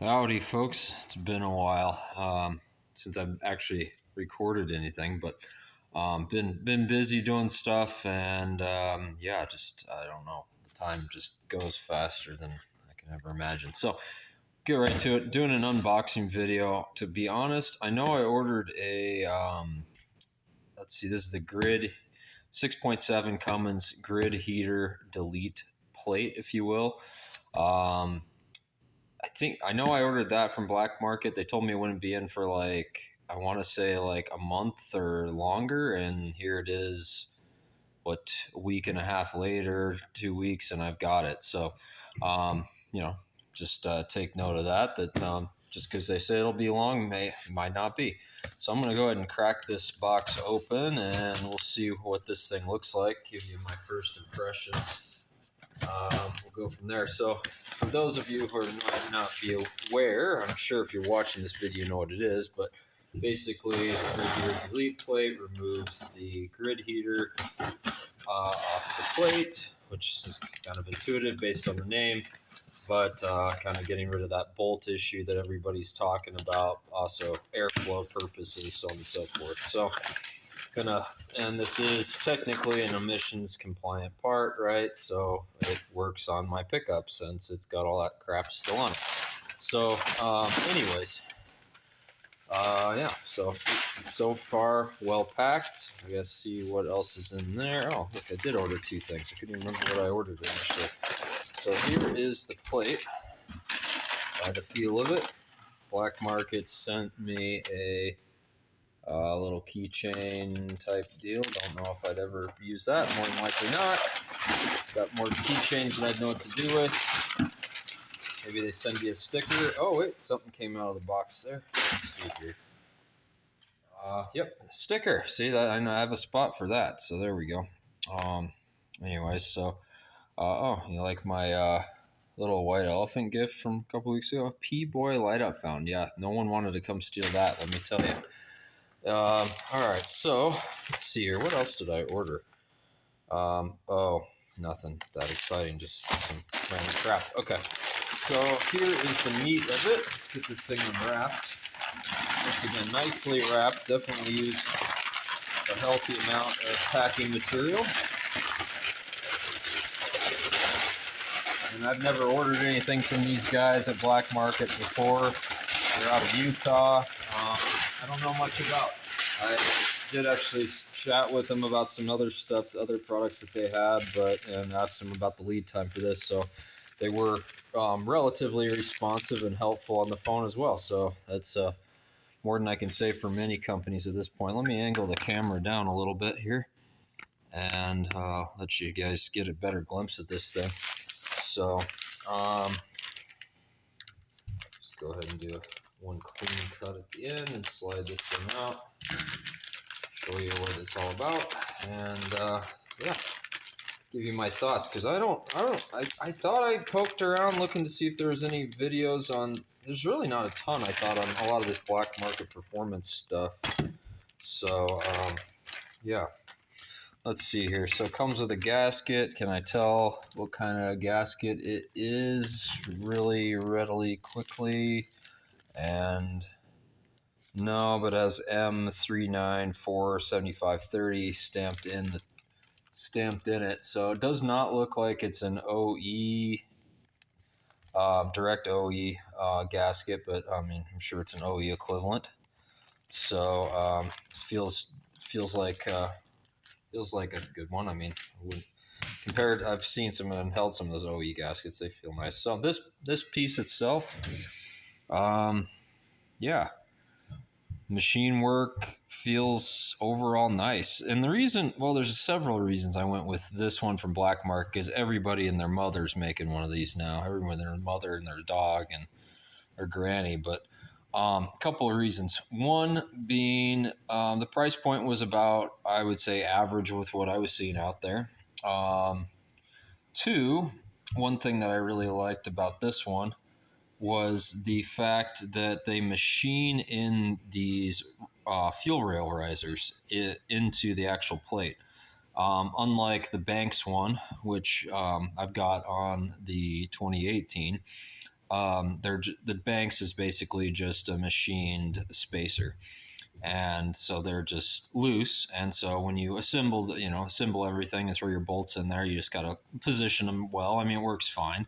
Howdy, folks. It's been a while since I've actually recorded anything, but been busy doing stuff, and yeah, just I don't know. The time just goes faster than I can ever imagine. So get right to it. Doing an unboxing video. To be honest, I know I ordered a let's see. This is the Grid 6.7 Cummins Grid Heater Delete plate, if you will. I know I ordered that from Black Market. They told me it wouldn't be in for I want to say like a month or longer, and here it is. What, a week and a half later, 2 weeks, and I've got it. So, um, you know, just take note of that. Just because they say it'll be long, might not be. So I'm gonna go ahead and crack this box open, and we'll see what this thing looks like. Give you my first impressions. We'll go from there. So for those of you who might not be aware, I'm sure if you're watching this video you know what it is, but basically your delete plate removes the grid heater off the plate, which is kind of intuitive based on the name, but kind of getting rid of that bolt issue that everybody's talking about, also airflow purposes, so on and so forth. So and this is technically an emissions compliant part, right? So it works on my pickup since it's got all that crap still on it. So anyways, yeah, so far well packed. I gotta see what else is in there. Oh, look, I did order two things. I couldn't even remember what I ordered initially. So here is the plate. By the feel of it, Black Market sent me a little keychain type deal. Don't know if I'd ever use that. More than likely not. Got more keychains than I'd know what to do with. Maybe they send you a sticker. Oh wait, something came out of the box there. Let's see here. Yep, sticker. See that? I know I have a spot for that. So there we go. Anyways, so oh, you like my little white elephant gift from a couple weeks ago? P-Boy light up found. Yeah, no one wanted to come steal that. Let me tell you. All right, so let's see here. What else did I order? Oh, nothing that exciting, just some random crap. Okay, so here is the meat of it. Let's get this thing unwrapped. Once again, nicely wrapped. Definitely used a healthy amount of packing material. And I've never ordered anything from these guys at Black Market before. They're out of Utah. I don't know much about. I did actually chat with them about some other stuff, other products that they had, and asked them about the lead time for this. So they were relatively responsive and helpful on the phone as well. So that's more than I can say for many companies at this point. Let me angle the camera down a little bit here and let you guys get a better glimpse at this thing. So just go ahead and do one clean cut at the end and slide this thing out. Show you what it's all about, and yeah, give you my thoughts, because I thought I poked around looking to see if there was any videos on. There's really not a ton, I thought, on a lot of this Black Market performance stuff. So yeah, let's see here. So it comes with a gasket. Can I tell what kind of gasket it is really readily, quickly? And no, but it has M3947530 stamped in it. So it does not look like it's an OE, direct OE gasket, but I mean, I'm sure it's an OE equivalent. So feels like a good one. I mean, compared, I've seen some and held some of those OE gaskets. They feel nice. So this piece itself, yeah. Machine work feels overall nice. And the reason, well, there's several reasons I went with this one from Black Market, because everybody and their mother's making one of these now. Everyone, their mother and their dog and their granny. But a couple of reasons. One being the price point was about, I would say, average with what I was seeing out there. Two, one thing that I really liked about this one was the fact that they machine in these fuel rail risers into the actual plate. Unlike the Banks one, which I've got on the 2018, The banks is basically just a machined spacer, and so they're just loose. And so when you assemble everything and throw your bolts in there, you just got to position them well. I mean, it works fine.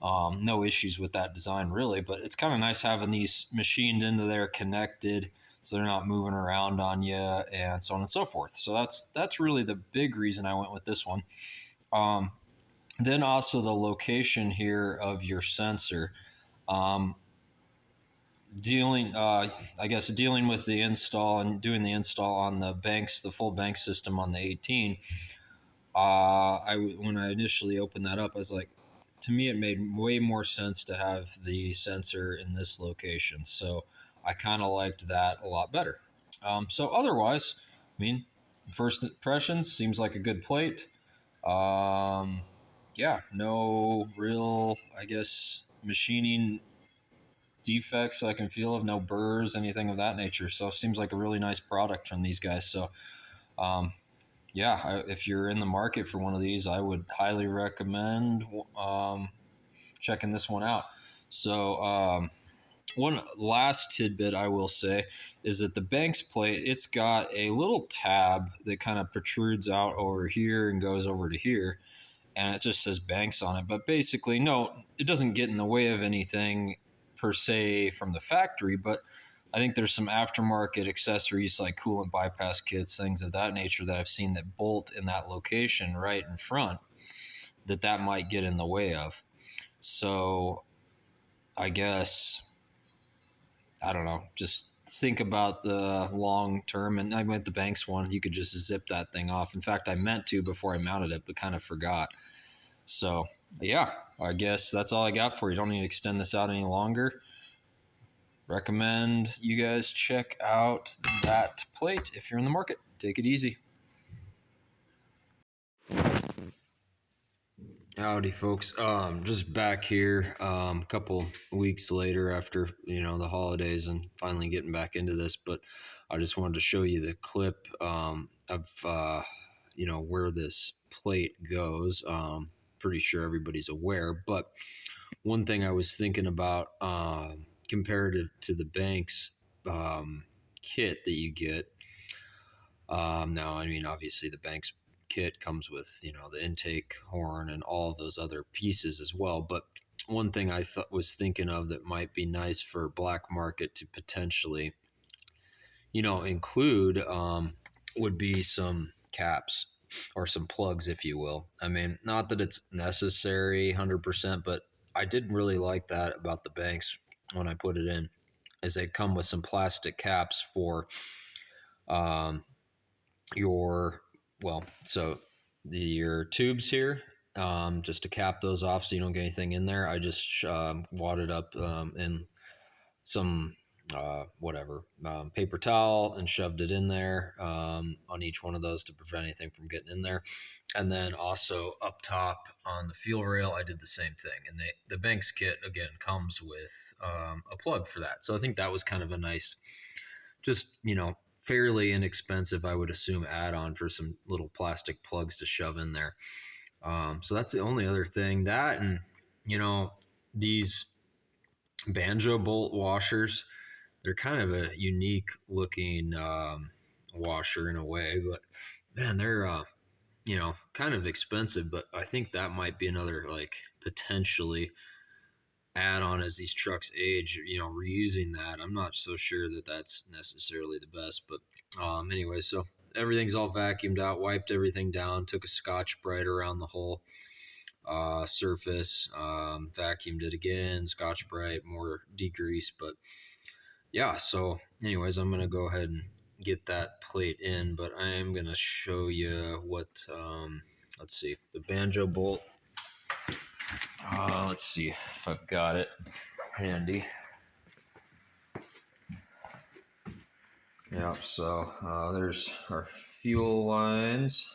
No issues with that design really, but it's kind of nice having these machined into there, connected, so they're not moving around on you, and so on and so forth. So that's really the big reason I went with this one. Um, then also the location here of your sensor. Um, dealing I guess dealing with the install and doing the install on the full bank system on the 18. When I initially opened that up, I was like, to me it made way more sense to have the sensor in this location, so I kind of liked that a lot better. So otherwise, I mean, first impressions, seems like a good plate. um, yeah, no real, I guess, machining defects I can feel of, no burrs, anything of that nature. So it seems like a really nice product from these guys. So um, yeah, if you're in the market for one of these, I would highly recommend um, checking this one out. So one last tidbit I will say is that the Banks plate, it's got a little tab that kind of protrudes out over here and goes over to here, and it just says Banks on it. But basically, no, it doesn't get in the way of anything per se from the factory, but I think there's some aftermarket accessories like coolant bypass kits, things of that nature that I've seen that bolt in that location right in front that might get in the way of. So I guess, I don't know, just think about the long term. And I went the Banks one, you could just zip that thing off. In fact, I meant to before I mounted it, but kind of forgot. So yeah, I guess that's all I got for you. Don't need to extend this out any longer. Recommend you guys check out that plate if you're in the market. Take it easy. Howdy, folks. Just back here, a couple weeks later after the holidays and finally getting back into this. But I just wanted to show you the clip of where this plate goes. Pretty sure everybody's aware, but one thing I was thinking about, comparative to the Banks kit that you get. Now, I mean, obviously, the Banks kit comes with the intake horn and all of those other pieces as well. But one thing I was thinking of that might be nice for black market to potentially include, would be some caps or some plugs, if you will. I mean, not that it's necessary 100%, but I did really like that about the Banks when I put it in, is they come with some plastic caps for um, your, well, so your tubes here, just to cap those off so you don't get anything in there. I just wadded up in some whatever, paper towel and shoved it in there, on each one of those to prevent anything from getting in there. And then also up top on the fuel rail, I did the same thing. And the Banks kit again comes with a plug for that. So I think that was kind of a nice, just fairly inexpensive, I would assume, add-on for some little plastic plugs to shove in there. So that's the only other thing. That, and these banjo bolt washers, they're kind of a unique looking washer in a way, but man, they're kind of expensive. But I think that might be another, like, potentially add on as these trucks age. Reusing that, I'm not so sure that that's necessarily the best. But anyway, so everything's all vacuumed out, wiped everything down, took a Scotch Brite around the whole surface, vacuumed it again, Scotch Brite, more degrease. But yeah, so anyways, I'm gonna go ahead and get that plate in, but I am gonna show you what, let's see, the banjo bolt. Let's see if I've got it handy. Yep, so there's our fuel lines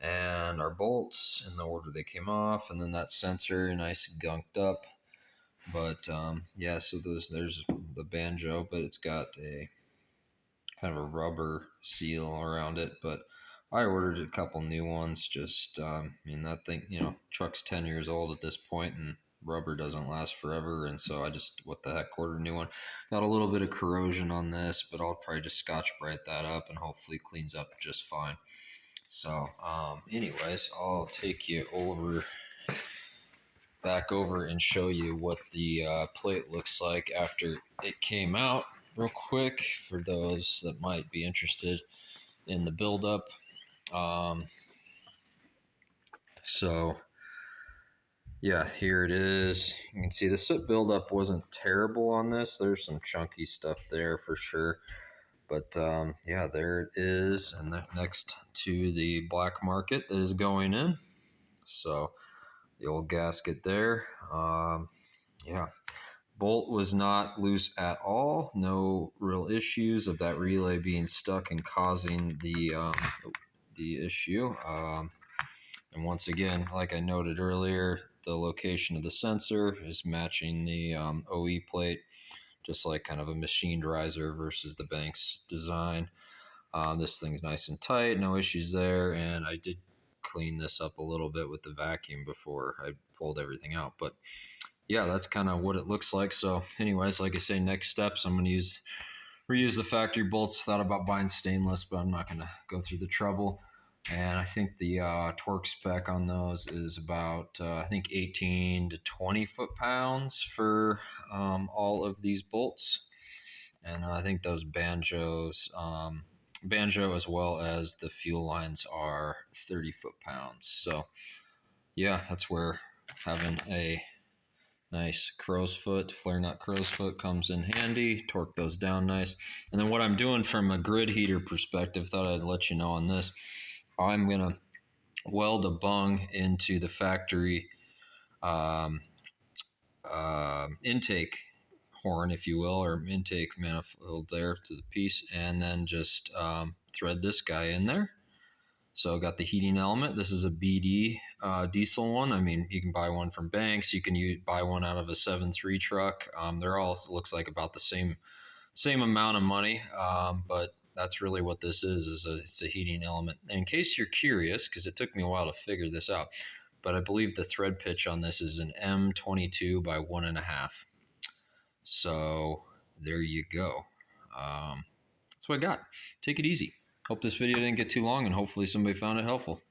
and our bolts in the order they came off, and then that sensor, nice gunked up. But yeah, so there's the banjo, but it's got a kind of a rubber seal around it. But I ordered a couple new ones. Just I mean, that thing, truck's 10 years old at this point, and rubber doesn't last forever, and so I just, what the heck, ordered a new one. Got a little bit of corrosion on this, but I'll probably just Scotch Brite that up and hopefully cleans up just fine. So, anyways, I'll take you back over and show you what the plate looks like after it came out real quick for those that might be interested in the buildup. Um, so yeah, here it is. You can see the soot buildup wasn't terrible on this. There's some chunky stuff there for sure. But yeah, there it is. And next to the black market that is going in. So the old gasket there. Yeah, bolt was not loose at all. No real issues of that relay being stuck and causing the issue. And once again, like I noted earlier, the location of the sensor is matching the OE plate, just like kind of a machined riser versus the Banks design. This thing's nice and tight, no issues there. And I did clean this up a little bit with the vacuum before I pulled everything out. But yeah, that's kind of what it looks like. So, anyways, like I say, next steps, I'm going to reuse the factory bolts. Thought about buying stainless, but I'm not going to go through the trouble. And I think the torque spec on those is about I think 18 to 20 foot-pounds for all of these bolts. And I think those banjo as well as the fuel lines are 30 foot-pounds. So yeah, that's where having a nice crow's foot, flare nut crow's foot comes in handy. Torque those down nice. And then what I'm doing from a grid heater perspective, thought I'd let you know on this. I'm going to weld a bung into the factory um, intake horn, if you will, or intake manifold there to the piece, and then just thread this guy in there. So I got the heating element. This is a BD diesel one. I mean, you can buy one from Banks. You can buy one out of a 7.3 truck. They're all looks like about the same amount of money, but that's really what this is it's a heating element. And in case you're curious, because it took me a while to figure this out, but I believe the thread pitch on this is an M22 by 1.5. So there you go. That's what I got. Take it easy. Hope this video didn't get too long, and hopefully somebody found it helpful.